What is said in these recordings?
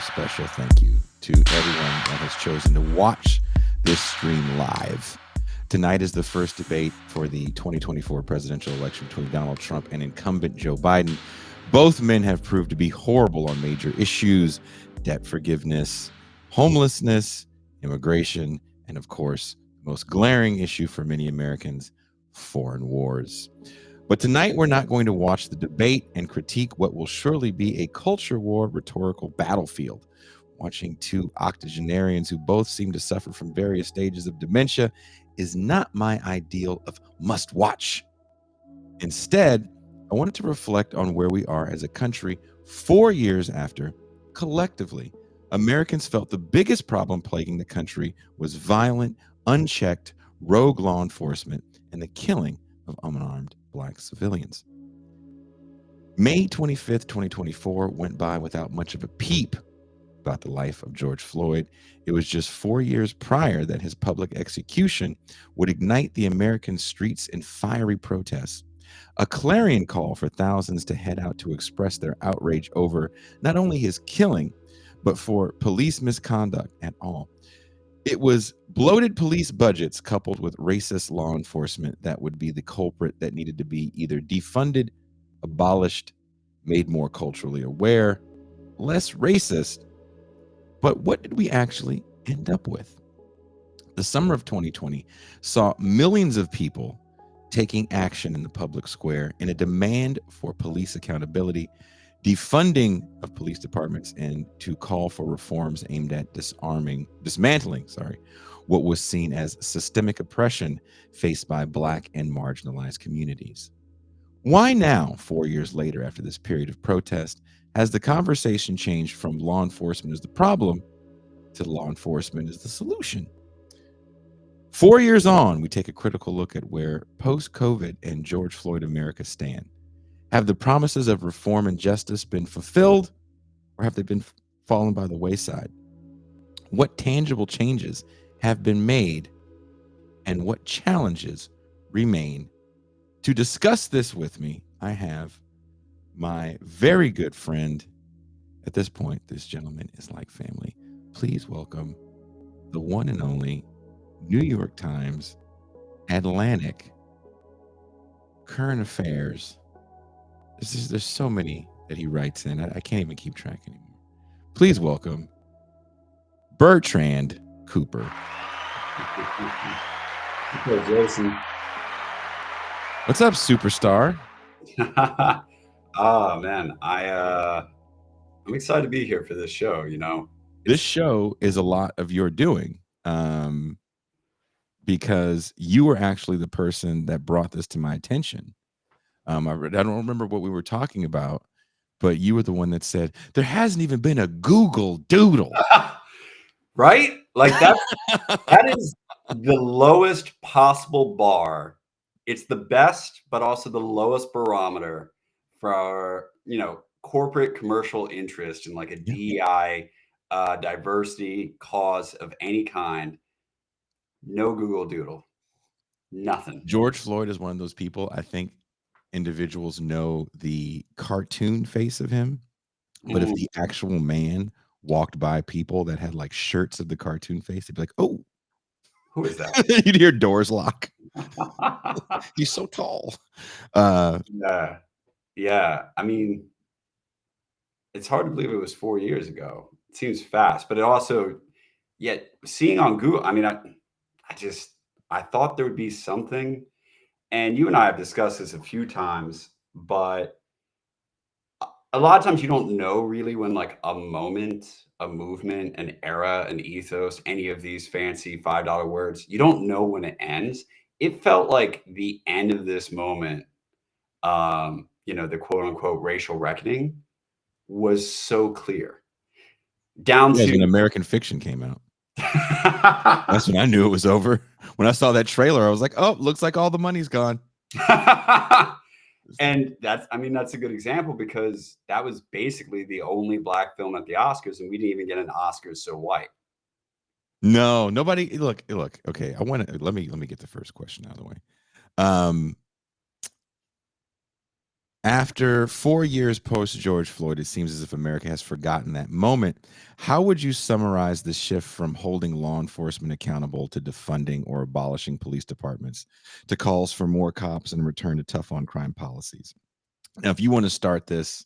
special thank you to everyone that has chosen to watch this stream live. Tonight is the first debate for the 2024 presidential election between Donald Trump and incumbent Joe Biden. Both men have proved to be horrible on major issues: debt forgiveness, homelessness, immigration, and of course, the most glaring issue for many Americans, foreign wars. But tonight, we're not going to watch the debate and critique what will surely be a culture war rhetorical battlefield. Watching two octogenarians who both seem to suffer from various stages of dementia is not my ideal of must watch. Instead, I wanted to reflect on where we are as a country 4 years after, collectively, Americans felt the biggest problem plaguing the country was violent, unchecked, rogue law enforcement and the killing of unarmed Black civilians. May 25th, 2024 went by without much of a peep about the life of George Floyd. It was just 4 years prior that his public execution would ignite the American streets in fiery protests, a clarion call for thousands to head out to express their outrage over not only his killing, but for police misconduct at all. It was bloated police budgets coupled with racist law enforcement that would be the culprit that needed to be either defunded, abolished, made more culturally aware, less racist. But what did we actually end up with? The summer of 2020 saw millions of people taking action in the public square in a demand for police accountability, defunding of police departments, and to call for reforms aimed at dismantling what was seen as systemic oppression faced by Black and marginalized communities. Why now, 4 years later, after this period of protest, has the conversation changed from law enforcement as the problem to law enforcement as the solution? 4 years on, we take a critical look at where post-COVID and George Floyd America stand. Have the promises of reform and justice been fulfilled, or have they been fallen by the wayside? What tangible changes have been made, and what challenges remain? To discuss this with me, I have my very good friend. At this point, this gentleman is like family. Please welcome the one and only New York Times, Atlantic, Current Affairs. There's so many that he writes in. I can't even keep track anymore. Please welcome Bertrand Cooper. Hey, Jason. What's up, superstar? Oh man, I'm excited to be here for this show. This show is a lot of your doing, because you were actually the person that brought this to my attention. I don't remember what we were talking about, but you were the one that said there hasn't even been a Google Doodle. Right? Like that is the lowest possible bar. It's the best, but also the lowest barometer for corporate commercial interest in like a DEI diversity cause of any kind. No Google Doodle. Nothing. George Floyd is one of those people. I think individuals know the cartoon face of him, but if the actual man walked by people that had like shirts of the cartoon face, they'd be like, "Oh, who is that?" You'd hear doors lock. He's so tall. Yeah. I mean, it's hard to believe it was 4 years ago. It seems fast, but it also, yet seeing on Google, I mean, I thought there would be something, and you and I have discussed this a few times, but a lot of times you don't know really when like a moment, a movement, an era, an ethos, any of these fancy $5 words, you don't know when it ends. It felt like the end of this moment, the quote unquote racial reckoning was so clear. Down to when American Fiction came out. That's when I knew it was over. When I saw that trailer, I was like, "Oh, looks like all the money's gone." And that's a good example because that was basically the only Black film at the Oscars, and we didn't even get an Oscars So White. No, nobody. Look. Okay, let me get the first question out of the way. After 4 years post George Floyd, it seems as if America has forgotten that moment. How would you summarize the shift from holding law enforcement accountable to defunding or abolishing police departments to calls for more cops and return to tough on crime policies? Now, if you want to start this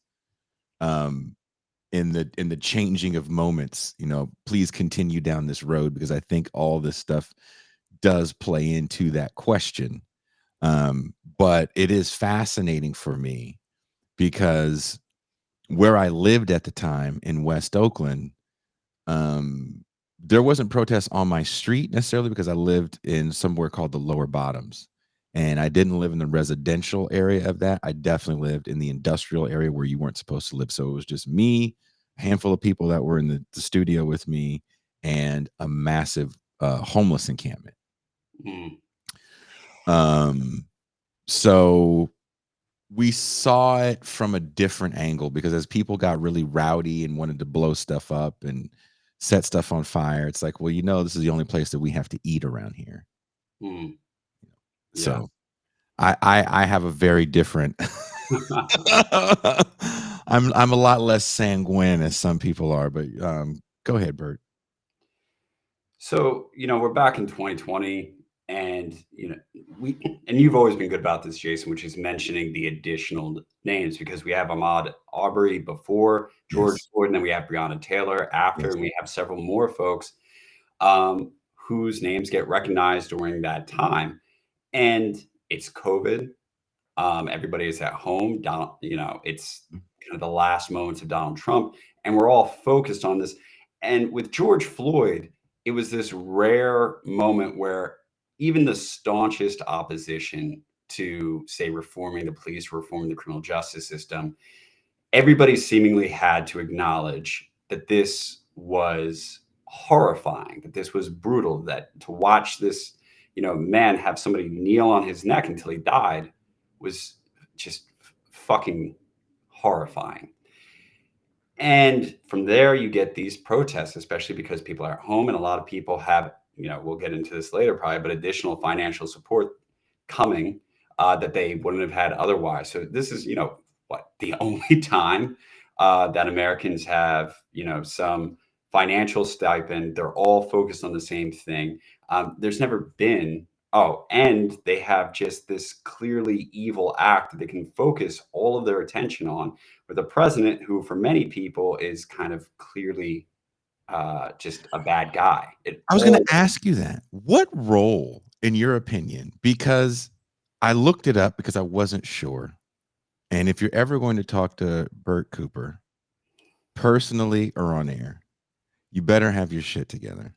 um, in the changing of moments, please continue down this road because I think all this stuff does play into that question. But it is fascinating for me because where I lived at the time in West Oakland, um, there wasn't protests on my street necessarily because I lived in somewhere called the Lower Bottoms. And I didn't live in the residential area of that. I definitely lived in the industrial area where you weren't supposed to live. So it was just me, a handful of people that were in the studio with me, and a massive homeless encampment. Mm. So we saw it from a different angle because as people got really rowdy and wanted to blow stuff up and set stuff on fire, it's like, well, this is the only place that we have to eat around here. Mm. Yeah. So I have a very different I'm a lot less sanguine as some people are, but go ahead, Bert. So, we're back in 2020 and, and you've always been good about this, Jason, which is mentioning the additional names because we have Ahmaud Arbery before George Yes. Floyd, and then we have Breonna Taylor after, Yes. and we have several more folks whose names get recognized during that time. And it's COVID. Everybody is at home. It's kind of the last moments of Donald Trump, and we're all focused on this. And with George Floyd, it was this rare moment where even the staunchest opposition to, say, reforming the police, reforming the criminal justice system, everybody seemingly had to acknowledge that this was horrifying, that this was brutal, that to watch this, man have somebody kneel on his neck until he died was just fucking horrifying. And from there, you get these protests, especially because people are at home and a lot of people have, we'll get into this later probably, but additional financial support coming that they wouldn't have had otherwise. So this is, the only time that Americans have, some financial stipend. They're all focused on the same thing. There's never been, and they have just this clearly evil act that they can focus all of their attention on with a president who, for many people, is kind of clearly just a bad guy. I was going to ask you that. What role, in your opinion, because I looked it up because I wasn't sure. And if you're ever going to talk to Bert Cooper, personally or on air, you better have your shit together.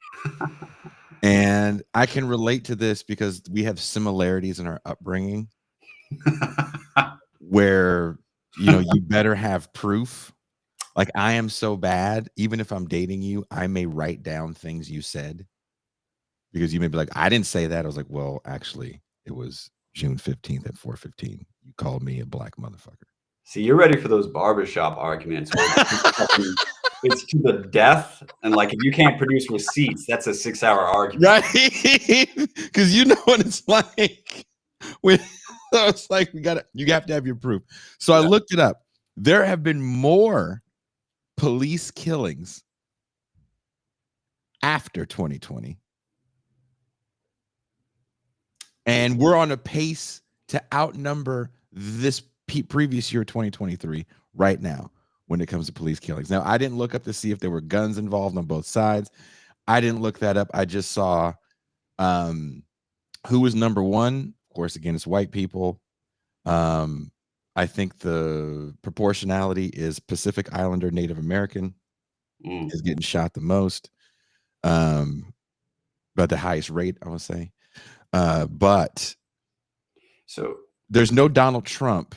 And I can relate to this because we have similarities in our upbringing where, you better have proof. Like, I am so bad, even if I'm dating you, I may write down things you said because you may be like, I didn't say that. I was like, well, actually, it was June 15th at 4:15. You called me a black motherfucker. See, you're ready for those barbershop arguments where it's to the death. And like, if you can't produce receipts, that's a 6-hour argument. Right? Because you know what it's like. When it's like you have to have your proof. So I looked it up. There have been more police killings after 2020. And we're on a pace to outnumber this previous year, 2023, right now, when it comes to police killings. Now, I didn't look up to see if there were guns involved on both sides. I didn't look that up. I just saw who was number one. Of course, again, it's white people. I think the proportionality is Pacific Islander Native American is getting shot the most, but the highest rate, I would say. But so there's no Donald Trump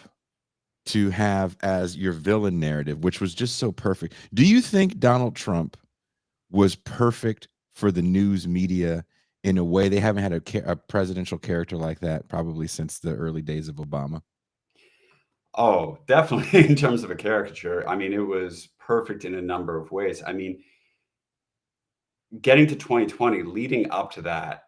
to have as your villain narrative, which was just so perfect. Do you think Donald Trump was perfect for the news media in a way they haven't had a presidential character like that probably since the early days of Obama? Oh, definitely in terms of a caricature. I mean, it was perfect in a number of ways. I mean, getting to 2020, leading up to that,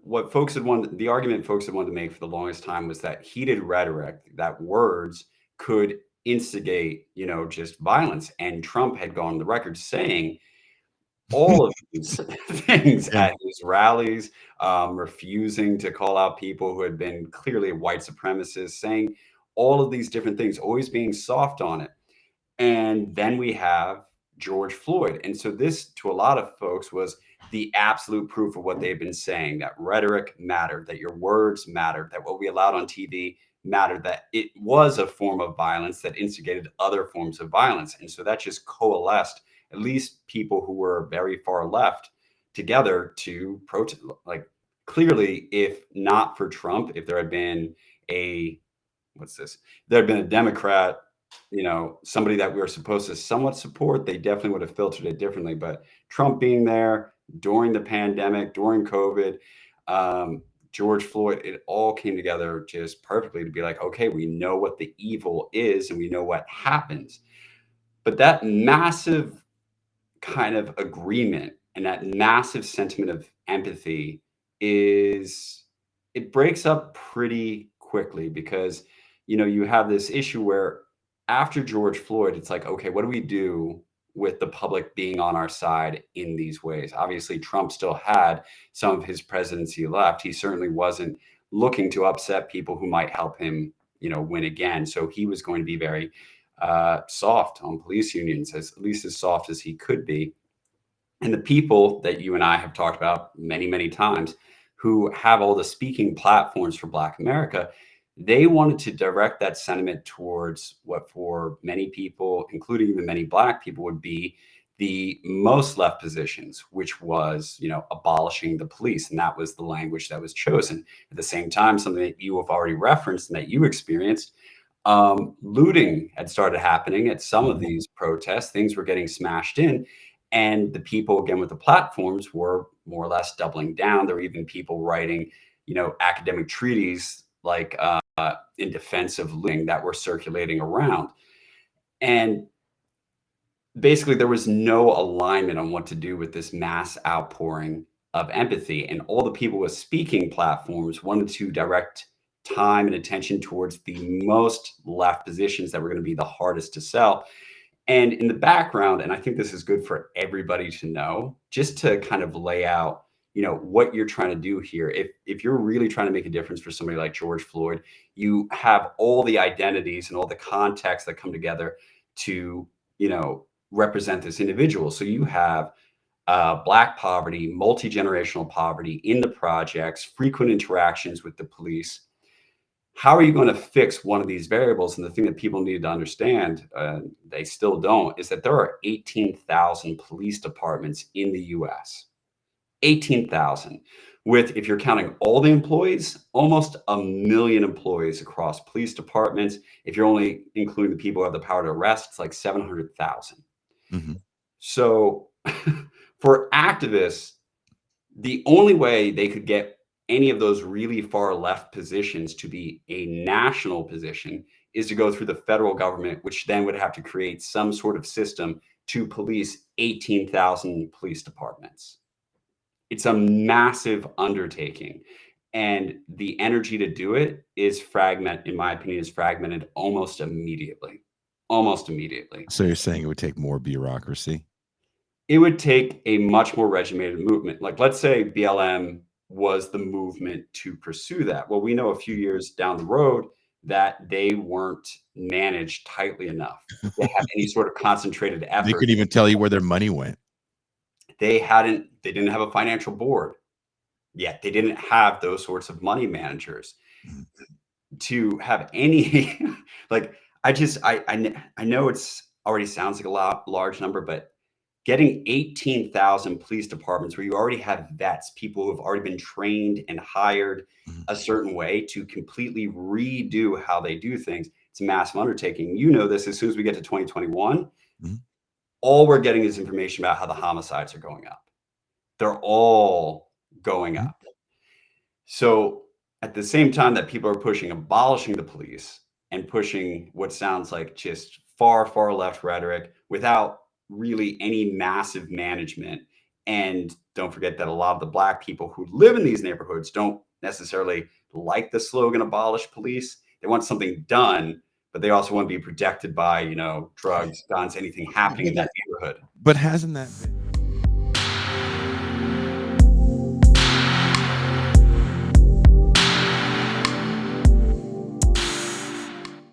what the argument folks had wanted to make for the longest time was that heated rhetoric, that words could instigate, just violence. And Trump had gone on the record saying all of these things Yeah. at his rallies, refusing to call out people who had been clearly white supremacists, saying all of these different things, always being soft on it. And then we have George Floyd. And so this, to a lot of folks, was the absolute proof of what they've been saying, that rhetoric mattered, that your words mattered, that what we allowed on TV mattered, that it was a form of violence that instigated other forms of violence. And so that just coalesced at least people who were very far left together to protest. Like, clearly, if not for Trump, if there had been a what's this? There had been a Democrat, somebody that we were supposed to somewhat support, they definitely would have filtered it differently. But Trump being there during the pandemic, during COVID, George Floyd, it all came together just perfectly to be like, okay, we know what the evil is and we know what happens. But that massive kind of agreement and that massive sentiment of empathy it breaks up pretty quickly because you have this issue where after George Floyd, it's like, okay, what do we do with the public being on our side in these ways? Obviously, Trump still had some of his presidency left. He certainly wasn't looking to upset people who might help him win again. So he was going to be very soft on police unions, at least as soft as he could be. And the people that you and I have talked about many, many times who have all the speaking platforms for Black America, they wanted to direct that sentiment towards what for many people, including even many Black people, would be the most left positions, which was, abolishing the police. And that was the language that was chosen. At the same time, something that you have already referenced and that you experienced, looting had started happening at some of these protests. Things were getting smashed in. And the people, again, with the platforms were more or less doubling down. There were even people writing, academic treaties like in defense of looting that were circulating around. And basically, there was no alignment on what to do with this mass outpouring of empathy. And all the people with speaking platforms wanted to direct time and attention towards the most left positions that were going to be the hardest to sell. And in the background, and I think this is good for everybody to know, just to kind of lay out, what you're trying to do here. If you're really trying to make a difference for somebody like George Floyd, you have all the identities and all the contexts that come together to, represent this individual. So you have Black poverty, multi-generational poverty in the projects, frequent interactions with the police. How are you going to fix one of these variables? And the thing that people need to understand, they still don't, is that there are 18,000 police departments in the US. 18,000. With, if you're counting all the employees, almost 1 million employees across police departments. If you're only including the people who have the power to arrest, it's like 700,000. Mm-hmm. So for activists, the only way they could get any of those really far left positions to be a national position is to go through the federal government, which then would have to create some sort of system to police 18,000 police departments. It's a massive undertaking. And the energy to do it in my opinion, is fragmented almost immediately. Almost immediately. So you're saying it would take more bureaucracy? It would take a much more regimented movement. Like, let's say BLM was the movement to pursue that. Well, we know a few years down the road that they weren't managed tightly enough to have any sort of concentrated They effort. could even tell you where their money went. They didn't have a financial board yet. They didn't have those sorts of money managers to have any like, I know it's already sounds like a large number, but getting 18,000 police departments where you already have vets, people who have already been trained and hired a certain way to completely redo how they do things, it's a massive undertaking. You know this, as soon as we get to 2021, all we're getting is information about how the homicides are going up. They're all going up. So at the same time that people are pushing abolishing the police and pushing what sounds like just far, far left rhetoric without really any massive management And don't forget that a lot of the Black people who live in these neighborhoods don't necessarily like the slogan abolish police. They want something done, but they also want to be protected by, drugs, guns, anything happening in that neighborhood. But hasn't that been